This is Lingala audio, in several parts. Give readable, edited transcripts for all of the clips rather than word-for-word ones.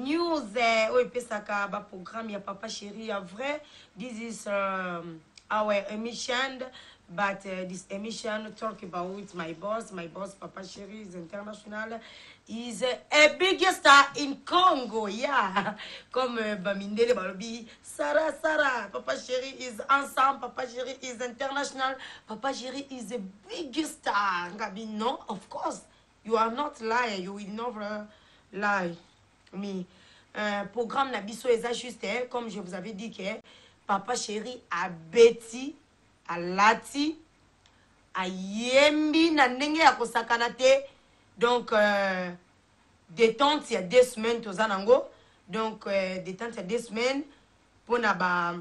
news oui pesaka ba programme ya papa chéri ya vrai. This is our emission, but this emission talk about my boss papa chéri is international. Is a big star in Congo, yeah. Comme Bamindele Balobi, Sarah, Papa Chéri is ensemble, Papa Chéri is international, Papa Chéri is a big star. Gabi, no, of course, you are not liar, you will never lie. Mais programme Nabiso est juste, comme je vous avais dit que Papa Chéri a Betty, a Lati, a Yembi, na ndenge ya kosakana te. Donc, détente, il y a 2 semaines, tous en ango. Donc, détente, il y a 2 semaines. Pour na ba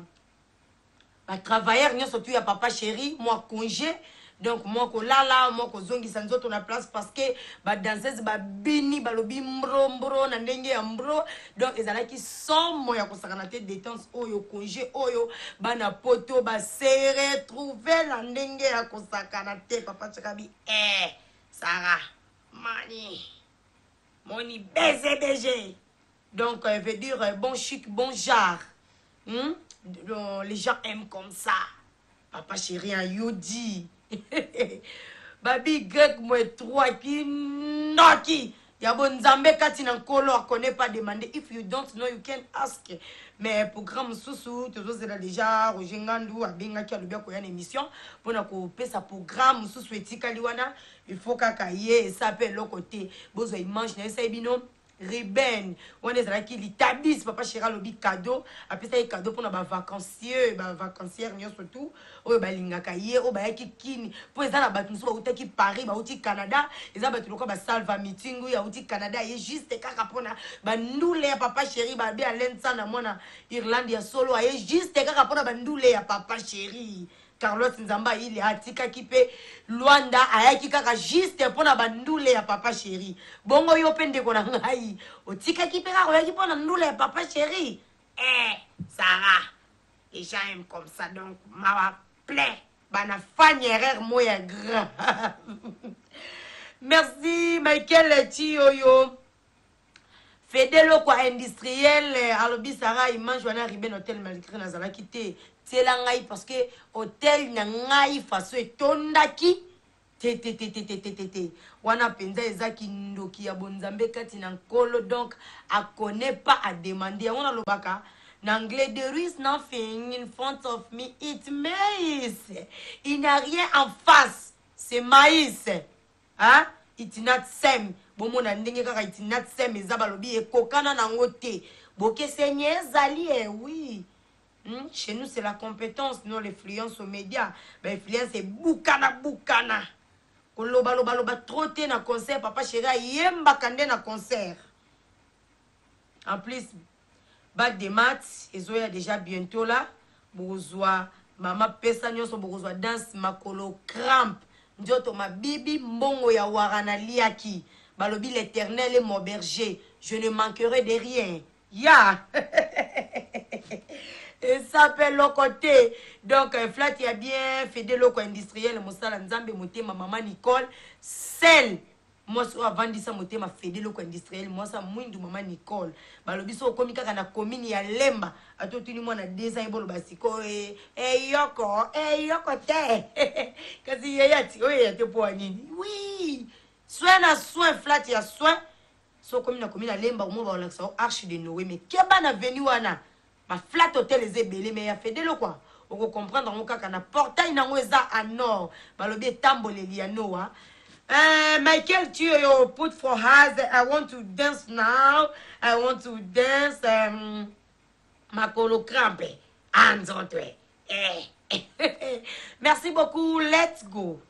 travailleur, nous surtout, il y a papa chéri, moi congé. Donc, moi, ko lala, moi, ko zongi, sans autre, on a place parce que, ba danseuse, ba bini, ba lobi, mbro, na ndenge, mbro. Donc, ils allaient qui sont, moi, ya ko sakanate, détente, oyo, congé, oyo, ba na poto, ba serré, trouver, la ndenge, ya ko sakanate, papa chéri, Sarah. Money BG. Donc, veut dire bon chic, bon genre. Les gens aiment comme ça. Papa chéri, un yodi. Babi, grec, moi, 3 qui noki. Yabo Nzambe Katina Kolo, on connaît pas demander. If you don't know, you can ask. Mais programme Soussou, tu as déjà, Rojengandu, Abenga qui a le bien qu'on a une émission. Pour nous couper sa programme, Soussou et Tikaliwana, il faut qu'Akaye, ça s'appelle l'autre côté. Bozo, il mange, il y a bino. Reben, on est là qui l'établisse, papa chéra lobi cadeau, après ça il cadeau pour nos vacanciers, vacancières nous surtout, oh bah lingakaye, oh bah qui kini, pour les gens battu nous qui Paris, bah outi Canada, les gens battu le bah salva meeting, ya outi Canada, et juste kaka pona, bah nous les papa chéri, bah bien l'ensa na mona Irlande ya solo, et juste kaka pona bah nous les papa chéri. Carlos Nzamba il est atika kipe Luanda ayaki kaka juste pona bandule ya papa chéri. Bongo yo pende kona ngai. Otika kipe ka oyaki pona ndule ya papa chéri. Sarah. Les gens aiment comme ça donc ma plaît. Bana fanière moya grand. Merci Michael Tioyo. Fedelo kwa industriel alobi Sarah il mange wana riben hôtel malgré nazala kité. C'est la ngai parce que hôtel na ngai faso etondaki te wana penza ezaki ndoki ya bonzambe kati na nkolo donc a connaît pas à demander on a lobaka en anglais there is nothing in front of me it maïs il n'y a rien en face c'est maïs hein it not same bomo na ndenge kaka it not same ezaba lobi ekokana na ngote boke senye zali oui. Chez nous, c'est la compétence, non l'influence aux médias. L'influence, c'est boukana. Loba, trotter na concert, papa chéri, yemba kande na concert. En plus, bac des maths, ils ont déjà bientôt là. Bourgeois, maman pesa nyoso bourgeois danse makolo crampe. Njoto ma bibi mbongo ya warana liaki. Balobi l'éternel est mon berger. Je ne manquerai de rien. Ya! Et ça s'appelle le côté. Donc, flat, il y a bien fait des locaux industriels. Moussala Nzambe, ma maman Nicole. Celle, moi, avant de ça, m'a fait des locaux industriels. Moi, ça, mouindou maman Nicole. Balobiso, comme il y a une commune, il y a lemba. A tout le monde a des ans, il y a basiko. Yoko, te. Kasi yayati, oui, te pour nini. Oui. Soin à soin, flat, il y a soin. So, comme il y a commune, il y a lemba, au moins, on va arche de Noé. Mais qu'est-ce qu'on venu, wana? Ma flat hôtel les ébélés mais il a fait de l'eau quoi. On peut comprendre mon cas qu'on a portail dans l'ouest à nord. Balobi tambo les liano hein. Michael tu put for us. I want to dance now. I want to dance ma colo crampe. Hands on toi. Merci beaucoup. Let's go.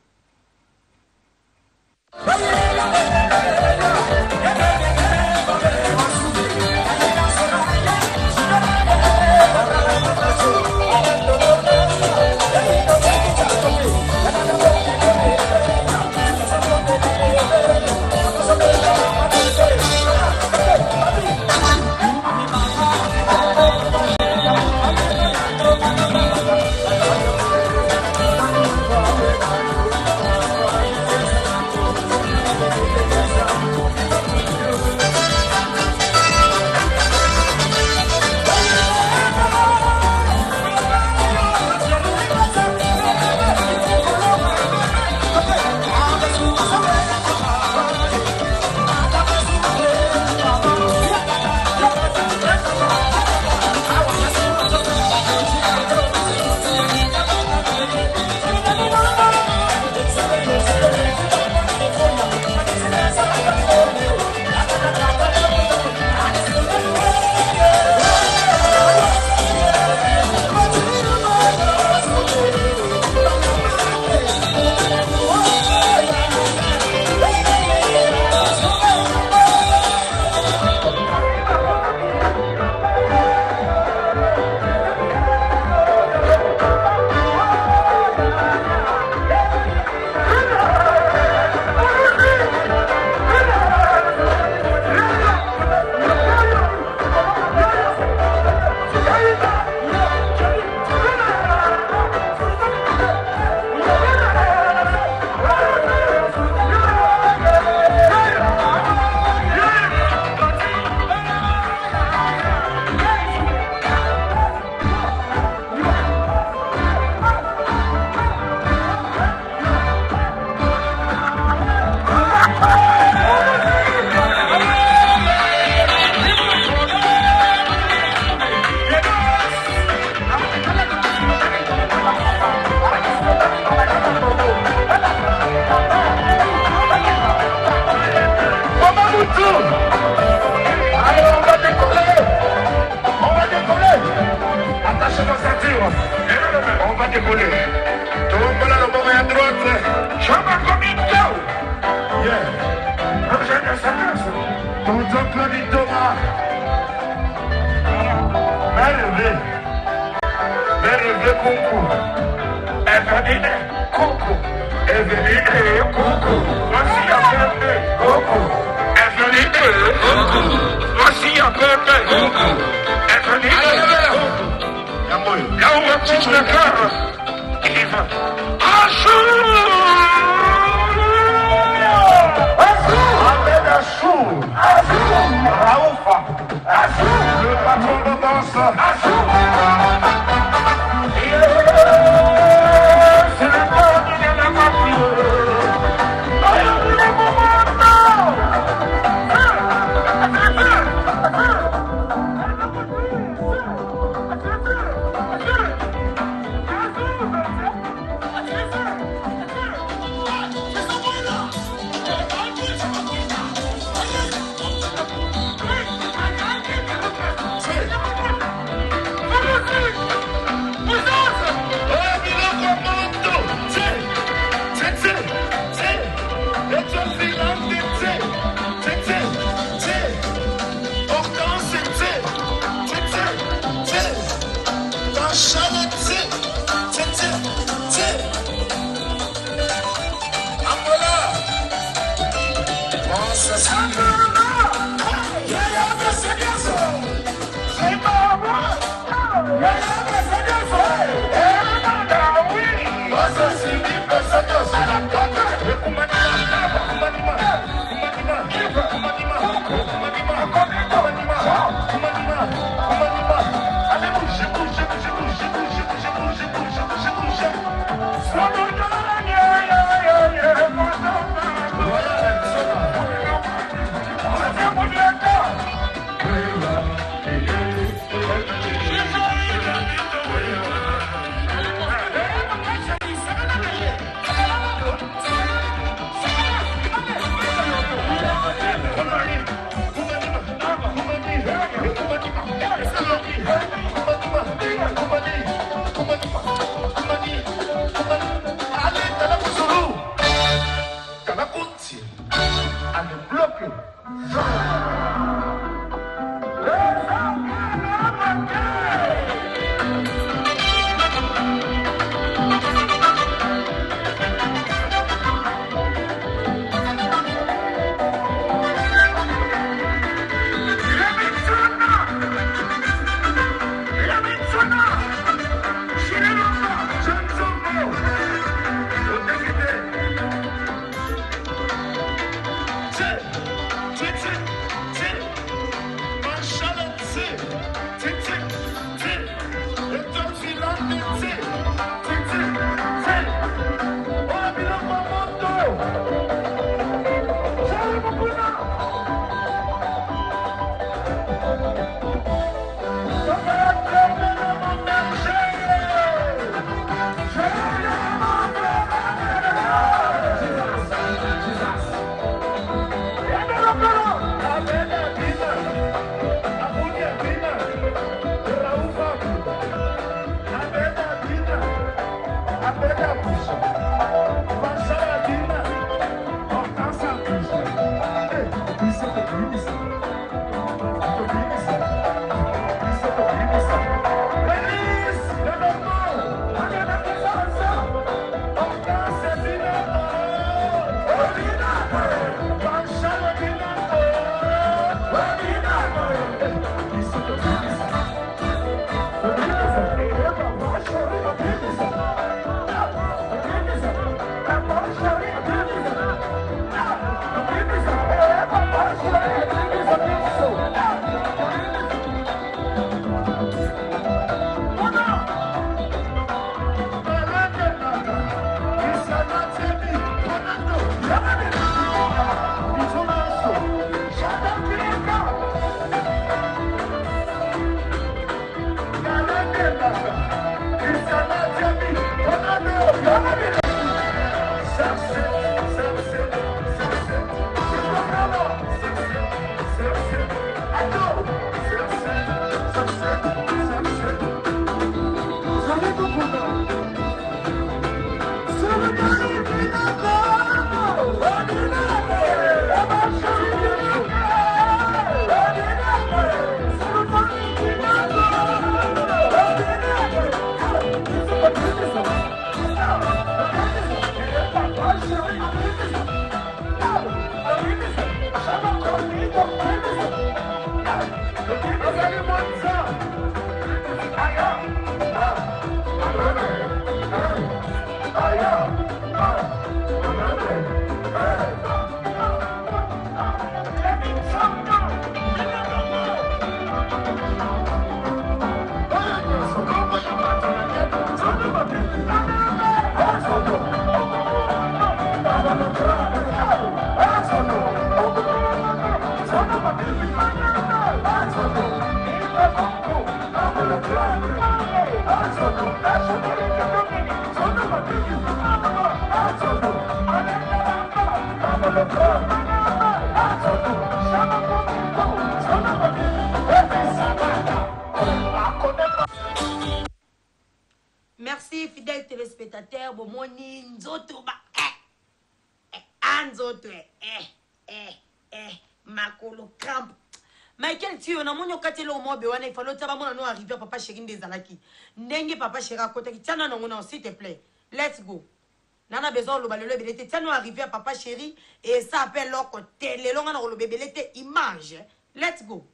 Tonton Claudie Thomas. Merveille concours. Eveline Coco. Eveline Coco. Voici un peu Coco. Eveline Coco. Voici un peu Coco. Eveline Coco. Là où un petit cœur. Il va. Raoufa, le patron de danse, c'est le temps de la Merci, fidèles téléspectateurs. Bon, mon nzoto ba anzoto makolo crampe. Michael Tio na monyo katelo mo be wana ifalo taba mona no arriver papa chéri ndezalaki. Ndenge papa chéri akota ki tiana non s'il te plaît. Let's go. Nana besoin lo balelo belete tiana arriver papa chéri et ça appelle loko télé longa na lo bebelete image. Let's go.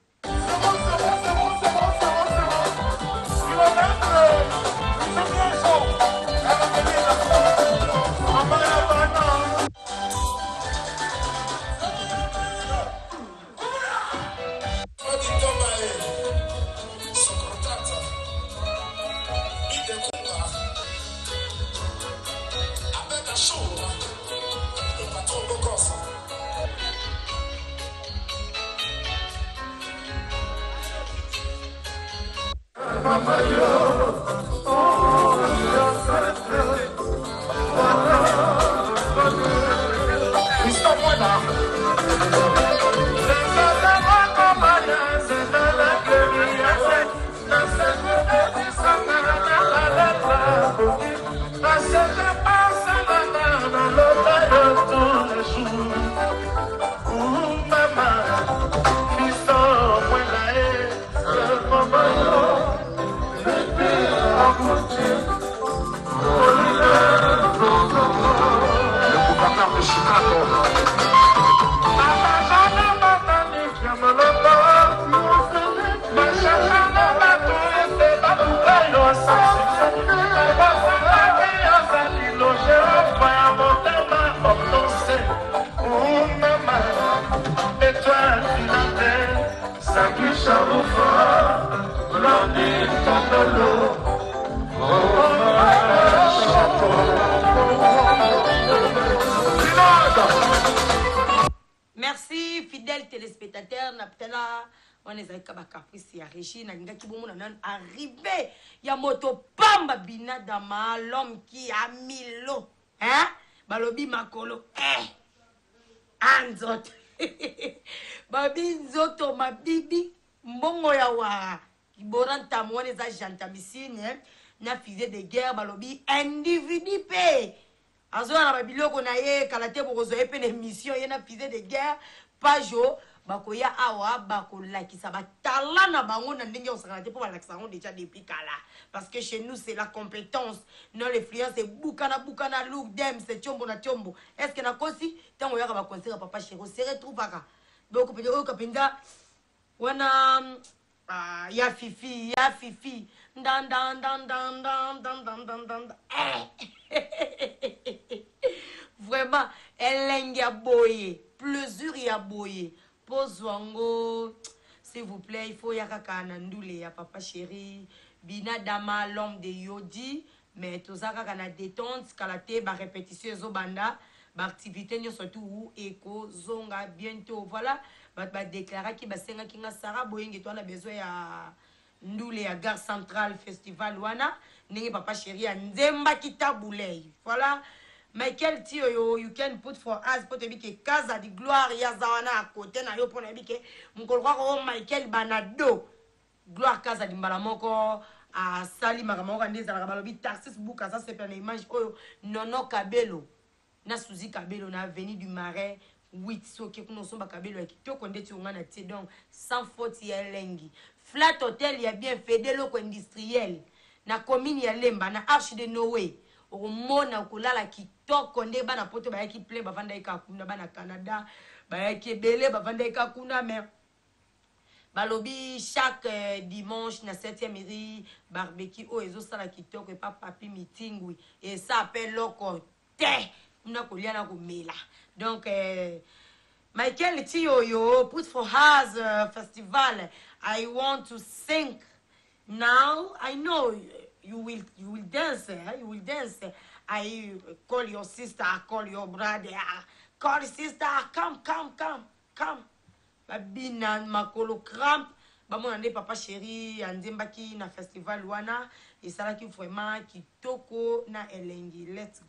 Merci, fidèles téléspectateurs. Naptela, on est avec Caprice et Régine. Arrivé, il y a moto pamba bina dama, l'homme qui a milo. Hein? Balobi makolo. Anzot. Babi nzoto ma bibi. Mbongo ya wa. Kiboranta mwane za janta misine. Na fusée de guerre, balobi individu pe. Azoa na babiloko na ye kalate bokozo epe na mission ye na fusée de guerre pajo bakoya awa bakolakisa batala na bango na ndenge osakana te po balakisa ngo déjà depuis kala parce que chez nous c'est la compétence non l'influence c'est bukana look dem c'est tiombo na tiombo est-ce que na kosi tango yaka ba conseiller papa chéro se retrouvaka boko pede o kapinda wana ya fifi dan vraiment elle a boyé plaisir ya boyé pozwango s'il vous plaît il faut yakaka na ndule ya papa chéri bina dama l'homme de Yodi mais tout ça kaka na détente kalate ba répétition zo banda ba activité nyo surtout eko zonga bientôt voilà ba déclarer ki ba senga ki nga sara boyenge to na besoin ya ndule ya gare centrale festival wana ndenge papa chéri ya nzemba kitabulei voilà Michael Tio you can put for us pour te bike casa di gloire ya zawana à côté na yo pona bike mkolwa ko Michael Banado gloire casa di mbalamoko a sali makamoko ndeza na balobi taxis buka ça c'est plein image oyo nono kabelo na Suzy Kabelo na avenue du Marais 8 soki kuno somba kabelo ya kitoko ndeti ngana ti donc sans faute ya lengi flat hotel ya bien fedelo ko industriel na commune ya Lemba na Arche de Noé au mona kulala kitoko nde bana poto ba yaki plein bavanda ika kuna bana Canada ba yaki belé bavanda ika kuna mais Balobi chaque dimanche na 7e mairie barbecue o ezo sala kitoko et pas papi meeting oui et ça appelle loko te na kolia na komela donc Michael Tioyo put for us festival. I want to sing now. I know you will dance. You will dance. I call your sister. I call your brother. Call sister. Come. Babina makolo cramp. Bamon ande papa chéri andembaki na festival wana et ça là qui vraiment kitoko na elengi. Let's go.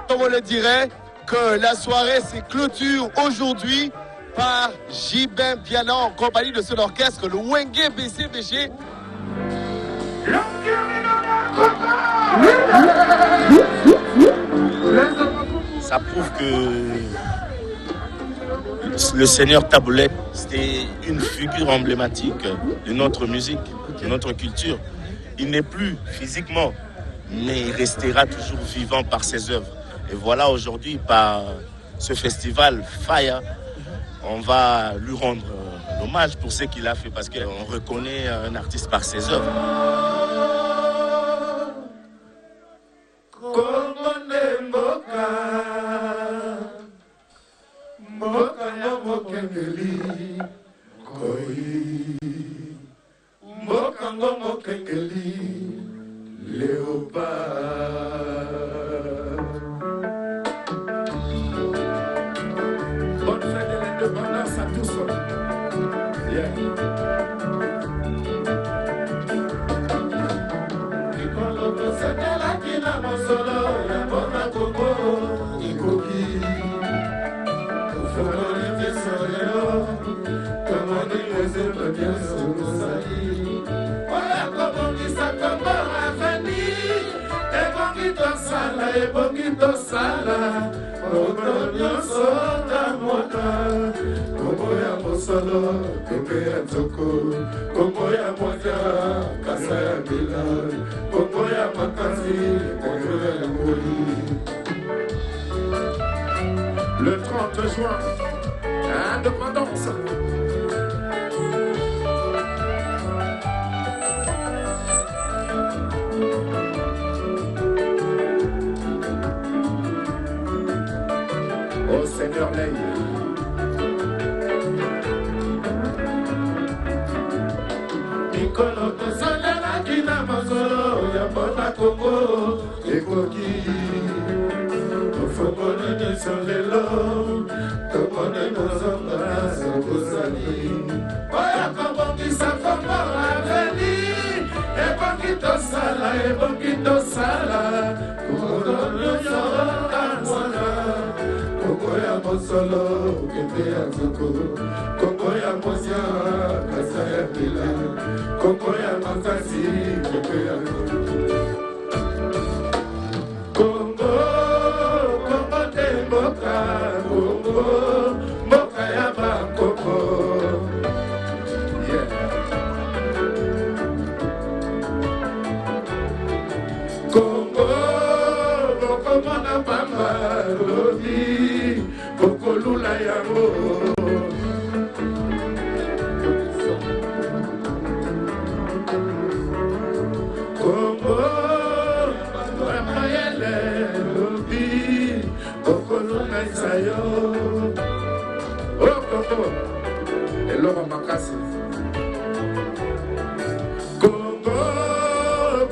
Comme on le dirait, que la soirée se clôture aujourd'hui par J-Ben Piana en compagnie de son orchestre, le Wenge BCBG. Ça prouve que le Seigneur Taboulette, c'était une figure emblématique de notre musique, de notre culture. Il n'est plus physiquement, mais il restera toujours vivant par ses œuvres. Et voilà, aujourd'hui, par ce festival Faya, on va lui rendre l'hommage pour ce qu'il a fait, parce qu'on reconnaît un artiste par ses œuvres. Bonne fête de l'indépendance à tous. Yeah. Le 30 juin, indépendance. Oh Seigneur, l'aide. Mikolo tosalela kina mazolo ya bona Kongo ekoki ofokone de solelo tomone nozonga sokozali oya kobongisa Kongo aveni ebongi tosala kokolonyo kanwana Kongo ya mosolo kete ya zoko Kongo ya mosia kasa ya pila Kongo ya makasi kete ya Kongo Kongo te mboka Kongo mboka ya bakoko yeah. Kongo bokomona pamba lobi bokolula yango Kongo bamayele lobi bokolula isayo oh Kongo eloko makasi Kongo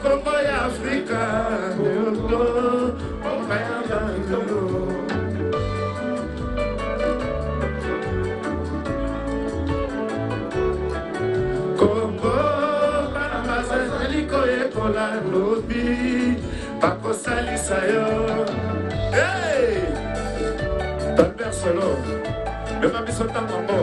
Kongo ya Afrika Kongo mboka ya bango Kongo banamazali koyekola lobi bakosalisa yo hey! Albert Solo mema biso ntango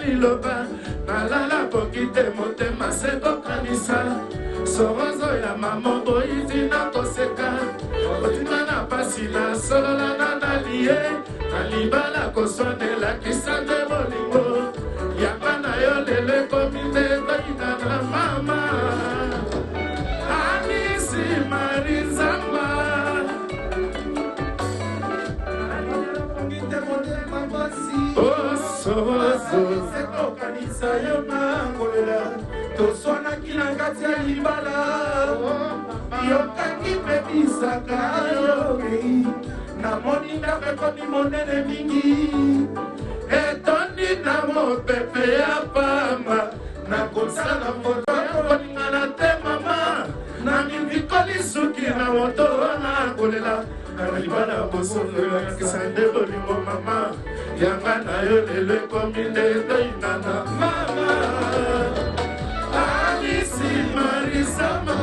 liloba nalala pokite motema sekokanisa sorozo ya mama boyiti na koseka otima na pasi na solola na nalie nalibala koswanelakisa nde bolingo yanga na yo lelo ekomi nde koyina na mama Anisi Marizamba sekokanisa yo mangolela toswanaki na kati ya libala yokangi mpe bisaka yokei namoni ndako ekoni monene mingi etondi na mopepe ya pamba nakosala foto yakolingana te mama na mivikoli suki na moto wana kolela na libala bosongelakisa nde bolingo mama yanga na yo lelo ekomi nde toyinana mama Anisi Marizamba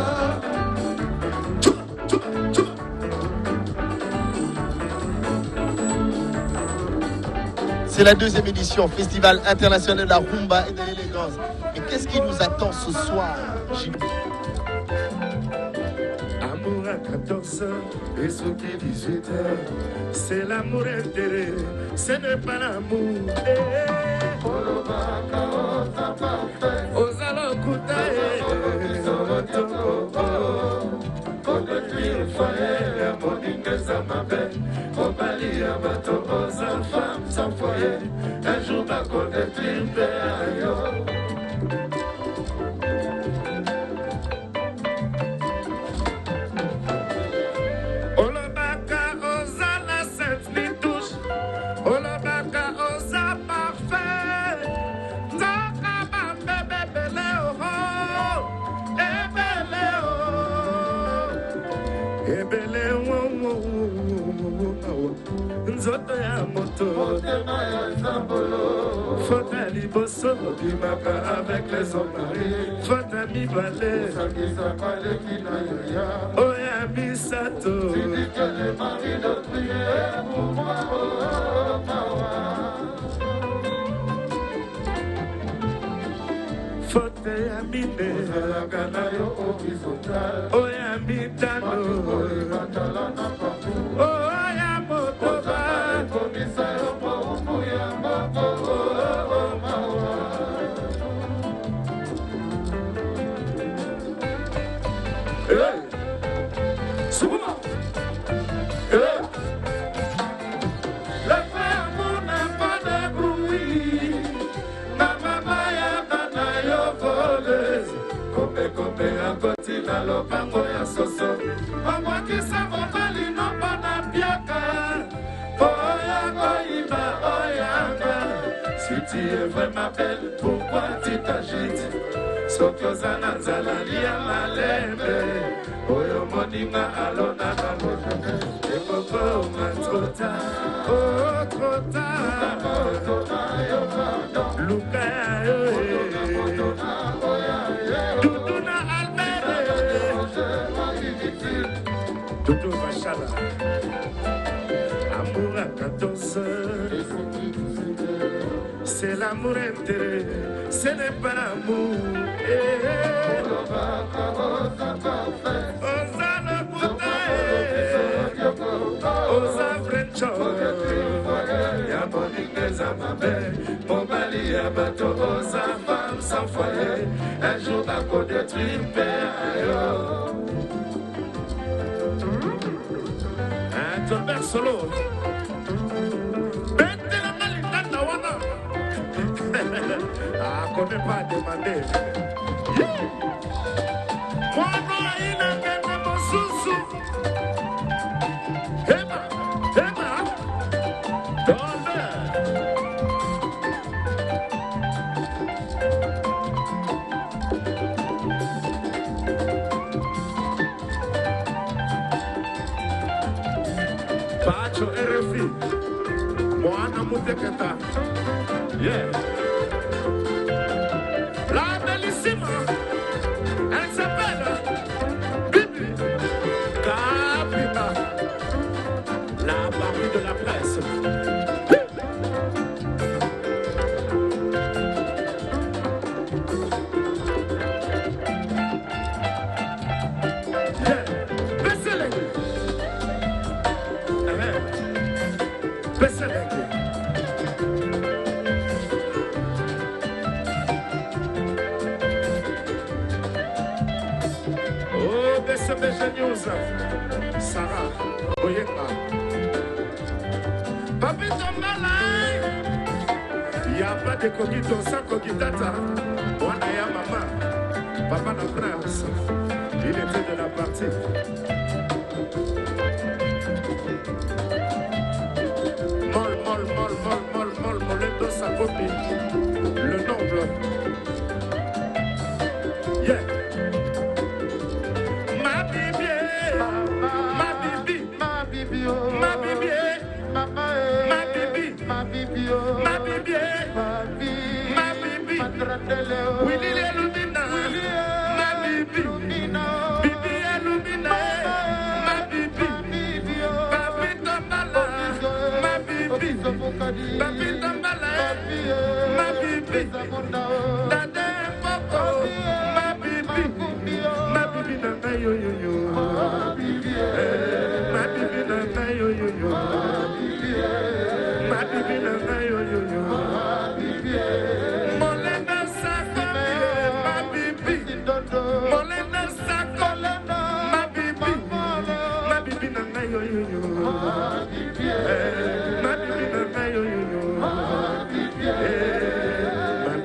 C'est la deuxième édition, Festival international de la rumba et de l'élégance. Et qu'est-ce qui nous attend ce soir, JB? Amour à 14h et ce qui est 18h, c'est l'amour intérêt, ce n'est pas l'amour. Ozalo Koutae, Kodetri foyer, Moninga Zamabe, Obali Abato, aux femmes sans foyer, un jour ma Kodetri Péayo. Olobaka Ozala Sainte Nitouche, Olobaka Oza parfait, Zaka Bambe Beleo, Ebeleo, Nzoto ya moto, Fota Liboso, Bimaka avec les hommes mariés, Fota Mibale, Oya Misato, tu dis que les maris de prier pour moi, Fote ya mine, Oya Mitano, Oya Motoba, Souvent, le frère mon n'a pas de bruit, ma maman ya bana yo voleuse, Kope a koti na lopango ya soso, Mama qui sa mobali no pana piaka, Oya koiba, Oyanga, si tu es vraiment belle, pourquoi tu t'agites? Sokiozana nzalali ya malembe, Oyo moninga alona na mojo, Ekoko matrota, oh trota, Luka yo, Duduna Albere, Doudou Machala, amour à 14 heures, c'est l'amour intérêt, ce n'est pas l'amour. Ozana Koutae, Oza Frencho, Yamoninga Zamabe, Mobali Abato, Oza femme sans foyer, un jour à côté de Trimpéayo. Un Tolbert solo. Ah, qu'on n'est pas demandé. Moi, non, il a gagné mon sous-sous. Emma, Pacho RFI. Moi, non, Moutekata. Yeah. La bellissima, elle s'appelle Bibi Capita, la partie de la presse. Yeah. Besselek. Oh, Besselek News, Sarah, Oyeka. Papi Tombala, il n'y a pas de cogito sans cogitata. Moi, ya maman, papa na France, il était de la partie. Mol, molendo sa copie, le noble. Yeah. Ma bibi, ma bibi, ma bibi, ma bibi, ma bibi, ma bibi, ma bibi, ma bibi, Willy Lumina, ma bibi, bibi Lumina, ma bibi, papi Tambala, ma bibi, papi Tambala. ma bibi, dada poko, ma bibi na yo yo yo, ma bibi na yo yo yo, ma bibi na yo yo yo, molenda sakome, ma bibi, molenda sakole, ma bibi na yo yo yo, ma bibi na yo yo yo, ma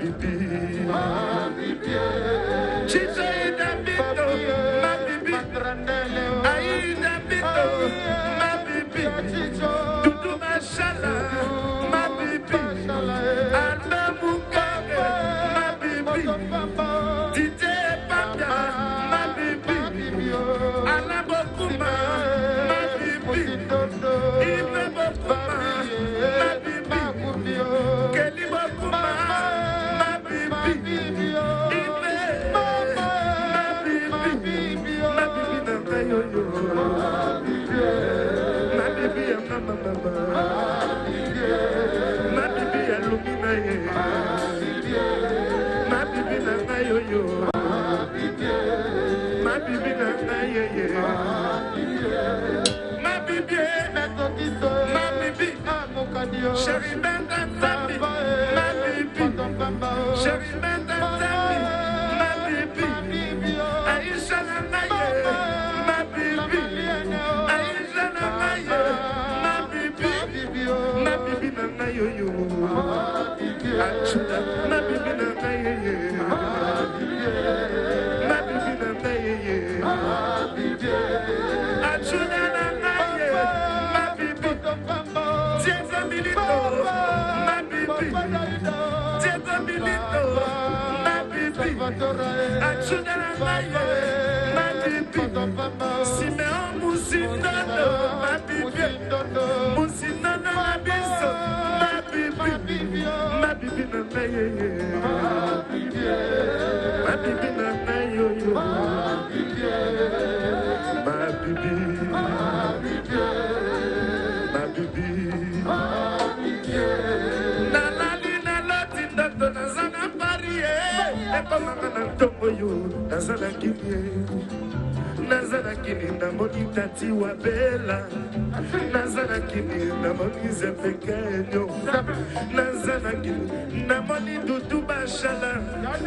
bibi, chicha ida bito, ma bibi, aida bito, ma bibi, dudu mashala, ma bibi, adamu kage, ma bibi, dije panda, ma bibi, alabokuma, ma bibi, ibe bokuma, ma bibi, keli bokuma, ma bibi, ibe, ma bibi na yo yo, ma bibi ya mama mama, ma bibi ya lumina ye, ma bibi na yo yo, ma bibi na ye ye, ma bibi, ma bibi, chérie benda zambi, ma bibi, chérie benda zambi, ma bibi, Aisha na naye, ma bibi, Aisha na naye, ma bibi na nayo yo, achuda, ma bibi na naye ye, ma bibi na naye ye, achuda na naye, ma bibi, Diego Milito, ma bibi, Diego Milito, ma bibi, achuda na naye, ma bibi, Simeon Musinono, ma bibi, Musinono na biso, ma bibi na naye ye, ma bibi na nayo yo, ma bibi, na lali na loti ndoto na zana parie, epa mama na ntongo yo, na zana kimye, na zana kini na moni tati wa bela, na zana kini na moni zepekenyo, na zana kini na moni dudu bashala,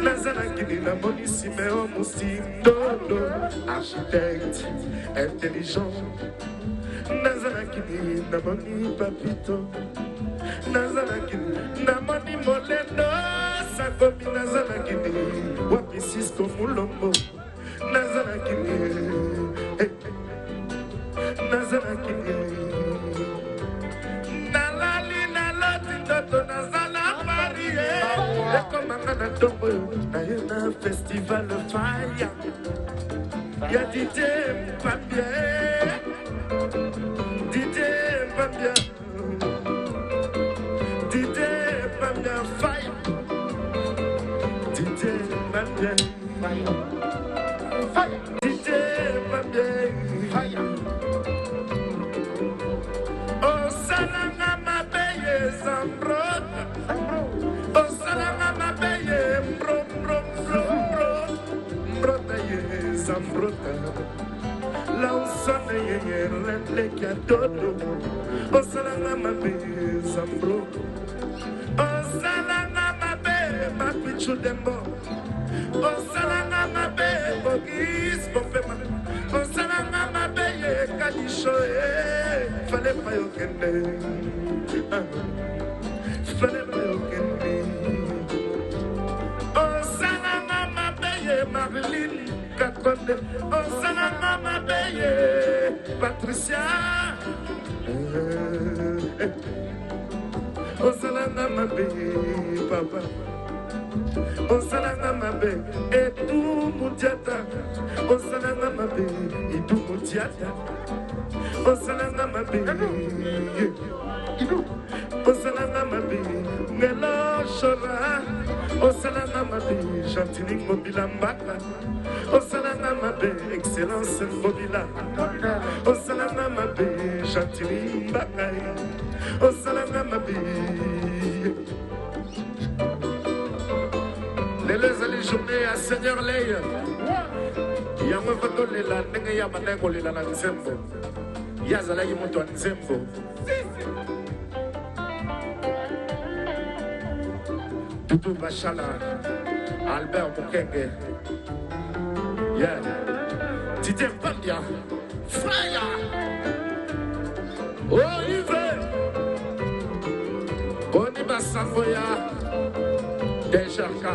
na zana kini na moni Simeon Musindodo, architecte intelligent, na zana kini na moni papito, na zana kini na moni molendo, sakomi na zana kini wapi Cisco Mulombo, Nazana kini, Nazana kini, nalali naloti ndoto nazana parie, eko mama na tombo na yena festival fire, ya DJ Mbambia, DJ Mbambia, DJ Mbambia fire, DJ Mbambia fire. DJ Mbambia, oh salanga mabeye zambrota, oh salanga mabeye mbrota ye zambrota, la usane ye rende kia todo, oh salanga mabeye zambrota, oh salanga mabeye mapichu dembo. Osalanga mabe bogis bofema, osalanga mabe ye kadisho fallait pas yo kende, fallait pas yo kende. Osalanga mabe ye Marilyn Kakonde, osalanga mabe ye Patricia, osalanga mabe papa. Osalanga mabe etu mutiata, osalanga mabe etu mutiata, osalanga mabe osalanga mabe ngelo shora, osalanga mabe Chantilly Mobila Mbaka, osalanga mabe excellence Mobila, osalanga mabe Chantilly Mbaka, osalanga mabe les journées à Seigneur Ley. Yango vatolela ndenge ya manengo lela na nzembo. Yazala yi moto nzembo. Tutu Bachala, Albert Mukenge. Yeah. Didier Bandia. Fire. Olivier. Boni Bassafoya. Dejarka.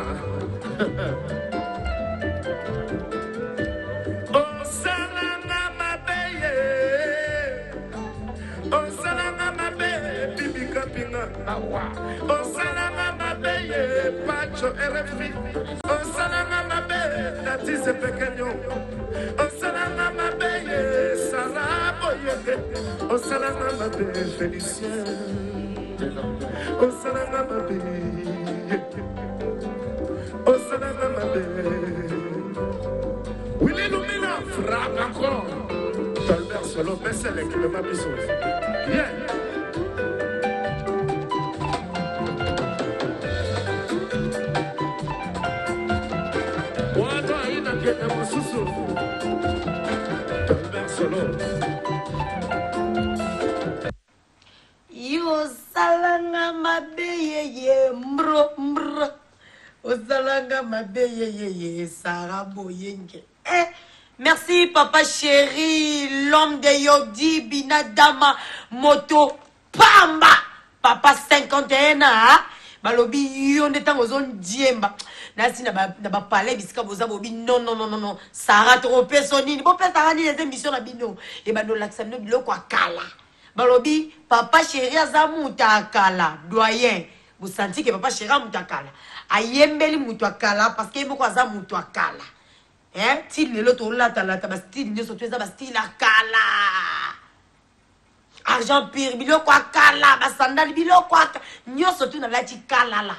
Osalanga mabeye. Osalanga mabeye. Bibi Kapinga. Osalanga mabeye. Pacho RFI. Osalanga mabeye. Natise Pequeño. Osalanga mabeye. Saraboye. Osalanga mabeye. Félicien. Osalanga mabeye. Osalanga mabeye. Willy Lumina. Frappe encore. Tolbert solo. Mais c'est l'équipe de ma bisou. Yeah. Yo salanga mabeye mbro mbro. Osalanga mabeye saraboyenge. Merci papa chéri, l'homme de Yodi Binadama Moto Pamba. Papa 51 ans. Balobi yo netango zone diemba. Nasi na ba palais bisika boza bobi non. Sarah trop personnine. Bon Sarah ni les émissions na bino. Et ba do laxamno biloko akala. Balobi papa chéri azamuta akala. Doyen. Vous sentez que papa chéri amuta akala. Ayembeli mutu akala parce que moko azamuta akala. Hein? Style l'autre là ta style ne surtout ça style akala. Argent pire biloko akala ba sandali biloko akala nyoso tu na lati kala la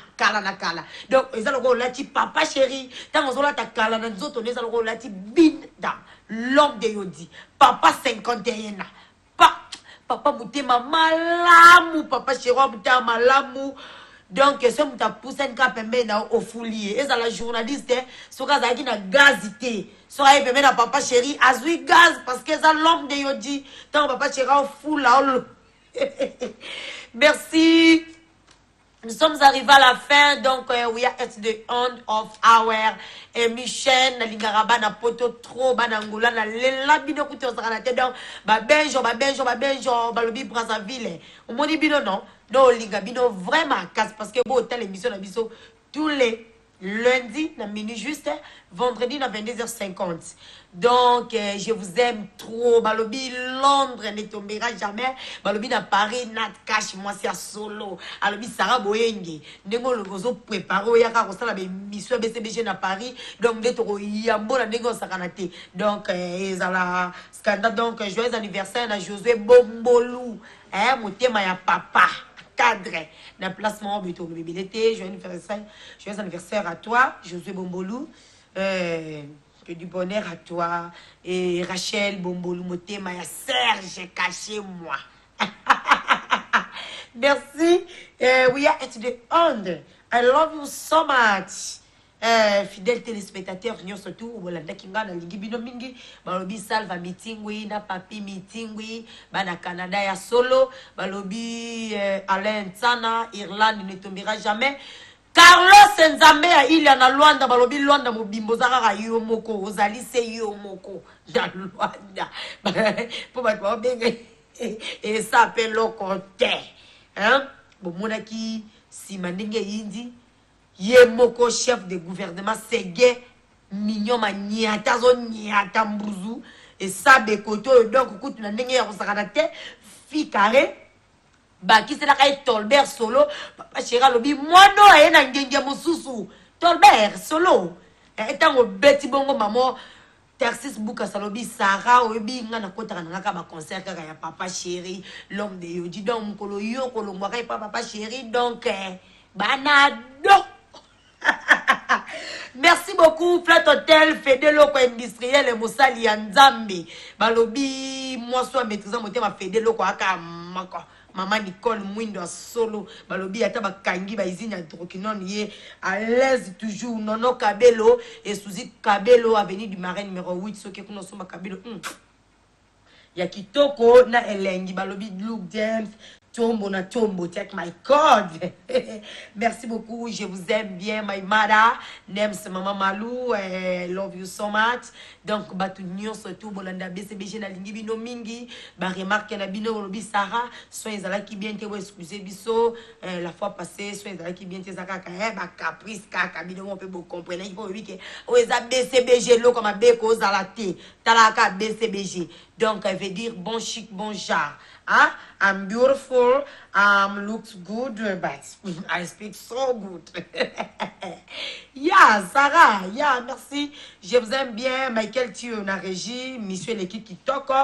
donc ezaloko lati papa chéri tant on la ta kala na nzoto ezaloko lati bin dam l'homme de Yodi papa 51 ans papa mutema malamu papa chéri mutema malamu. Donc ce muta pousse nka pembe na ofoulier et ça la journaliste soka za ki na gazité soka pembe na papa chéri azui gaz parce que ça l'homme de Yodi tant papa chéri au fou là. Merci. Nous sommes arrivés à la fin, donc we are at the end of our émission. Na lingaraba na poto trop banangola na lela bino kuti osakanate donc ba benjo balobi Brazzaville. On moni bino non linga bino vraiment casse parce que bon telle émission na biso tous les lundi na minuit juste vendredi na 22h50. Donc je vous aime trop. Balobi Londres ne tombera jamais. Balobi na Paris nat cash moi c'est solo. Alobi Sarah Boyenge. Ndego logozo préparer yaka ko sala be mission BCBG na Paris. Donc ndetoko yambo na ndego sakanate. Donc ezala scandale donc joyeux anniversaire na Josué Bombolou. Motema ya papa. Cadre d'un placement de ton bébé d'été. Joyeux anniversaire à toi, Josué Bombolou. Que du bonheur à toi. Et Rachel Bombolou, Motema, Serge, cachez-moi. Merci. We are at the end. I love you so much. Fidèle téléspectateur, nous surtout, Bolanda Kinga, na Ligibino Mingi, Balobi Salva meeting, na Papi meeting, na Canada ya solo, Balobi Alain Tsana, Irlande ne tombera jamais. Carlos Nzambe ya il y a na Luanda, Balobi Luanda Mobimbo Zara yo moko, Ozali se yo moko, na Luanda. Pour battre bien, et ça appelle le côté. Hein? Bon, monaki, si mandingue indi. Ye moko chef de gouvernement Ségué mignon maniata zone niata mbruzu et ça be koto donc kutu na ndenge ya kosakana te fi carré ba ki se la kay Tolbert solo papa chéra lobi mono e na ngenge mosusu Tolbert solo etango beti bongo mamo Taxis Buka Salobi Sarah obi nga na kota na ka ba concert kaka ya papa chéri l'homme de Yodi donc mukolo yo ko lo mwaka papa chéri donc banado. Merci beaucoup, Flat Hotel, Fede Loko Industriel et Moussali Nzambi. Balobi, moi, soit maîtrisant mon thème à Fede Loko Aka Mako. Maman Nicole Mwindo à solo. Balobi ata bakangi ba izini Drokinon ye à l'aise toujours. Nono Kabelo et Suzy Kabelo avenue du Marais numéro 8 so ke kuno soma Kabelo. Ya kitoko na elengi balobi look dance. Tombo na tombo, take my God. Merci beaucoup, je vous aime bien, my mother. Nems Maman Malou, love you so much. Donc, batu nyon surtout, bolanda BCBG na lingi bino mingi. Ba remarque na bino bolobi Sarah, soin ezala ki bien te, excusez biso. La fois passée, soin ezala ki bien te zaka ka, ba caprice kaka bino on peut vous comprendre. Il faut oui que o eza BCBG lo comme beko ozala te. Talaka BCBG. Donc, elle veut dire bon chic, bon genre. Hein? I'm beautiful, looks good, but I speak so good. Yeah, Sarah, yeah, merci. Je vous aime bien. Michael Thio na régie, Monsieur l'équipe qui toko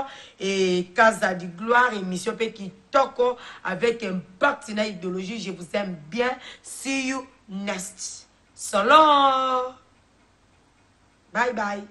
et Casa du Gloire et Monsieur P qui toko avec un partenaire idéologie. Je vous aime bien. See you next. So long. Bye bye.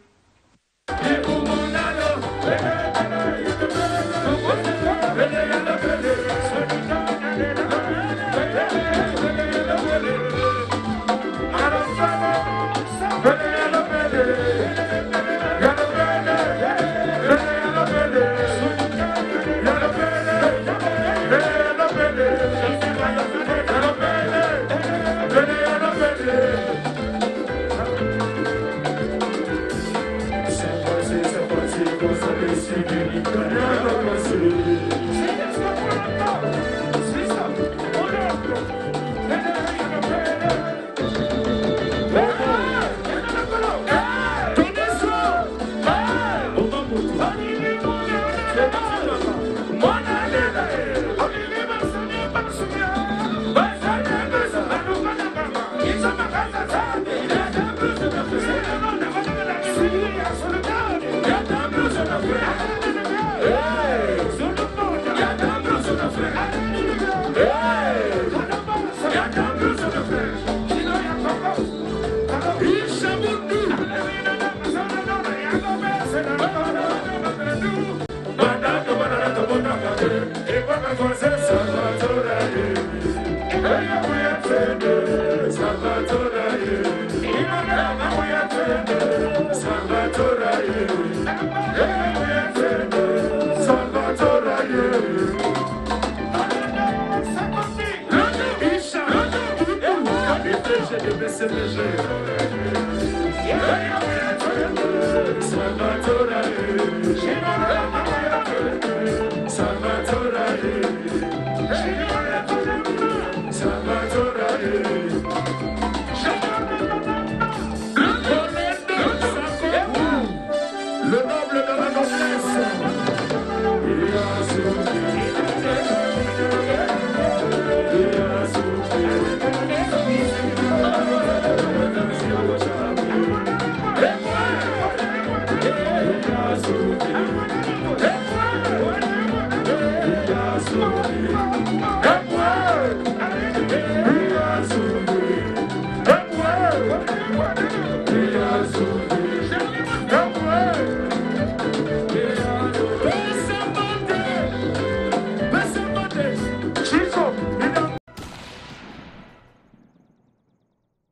Hey,